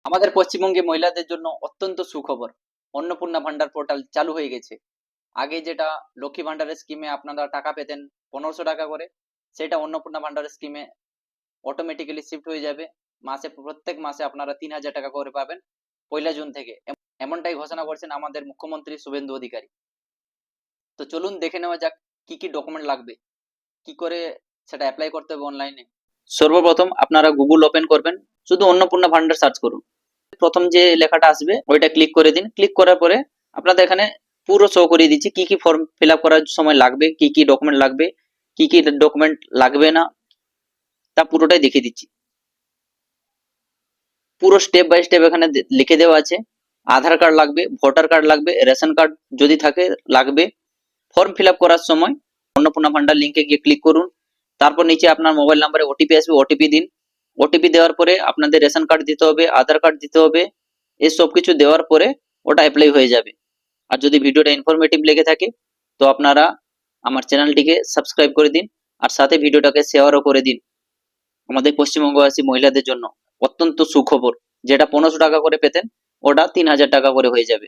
আমাদের পশ্চিমবঙ্গে মহিলাদের জন্য অত্যন্ত সুখবর। অন্নপূর্ণা ভান্ডার পোর্টাল চালু হয়ে গেছে। আগে যেটা লক্ষ্মী ভান্ডারের স্কিমে আপনারা টাকা পেতেন 1500 টাকা করে, সেটা অন্নপূর্ণা ভান্ডারের স্কিমে অটোমেটিক্যালি শিফট হয়ে যাবে। প্রত্যেক মাসে আপনারা 3000 টাকা করে পাবেন 1লা জুন থেকে। এমনটাই ঘোষণা করছেন আমাদের মুখ্যমন্ত্রী শুভেন্দু অধিকারী। তো চলুন দেখে নেওয়া যাক কি কি ডকুমেন্ট লাগবে, কি করে সেটা অ্যাপ্লাই করতে হবে অনলাইনে। সর্বপ্রথম আপনারা গুগল ওপেন করবেন, শুধু অন্নপূর্ণা ভান্ডার সার্চ করুন। প্রথম যে লেখাটা আসবে ওইটা ক্লিক করে দিন। ক্লিক করার পরে আপনাদের এখানে পুরো শো করিয়ে দিচ্ছি কি কি ফর্ম ফিল আপ করার সময় লাগবে, কি কি ডকুমেন্ট লাগবে, কি কি ডকুমেন্ট লাগবে না, তা পুরোটাই দেখিয়ে দিচ্ছি। পুরো স্টেপ বাই স্টেপ এখানে লিখে দেওয়া আছে। আধার কার্ড লাগবে, ভোটার কার্ড লাগবে, রেশন কার্ড যদি থাকে লাগবে। ফর্ম ফিল আপ করার সময় অন্নপূর্ণা ভান্ডার লিঙ্কে গিয়ে ক্লিক করুন। তারপর নিচে আপনার মোবাইল নাম্বারে ওটিপি আসবে, ওটিপি দিন। ওটিপি দেওয়ার পরে আপনাদের রেশন কার্ড দিতে হবে, আধার কার্ড দিতে হবে। এই সব কিছু দেওয়ার পরে ওটা অ্যাপ্লাই হয়ে যাবে। আর যদি ভিডিওটা ইনফরমেটিভ লেগে থাকে তো আপনারা আমার চ্যানেলটিকে সাবস্ক্রাইব করে দিন, আর সাথে ভিডিওটাকে শেয়ারও করে দিন। আমাদের পশ্চিমবঙ্গবাসী মহিলাদের জন্য অত্যন্ত সুখবর। যেটা 1500 টাকা করে পেতেন ওটা 3000 টাকা করে হয়ে যাবে।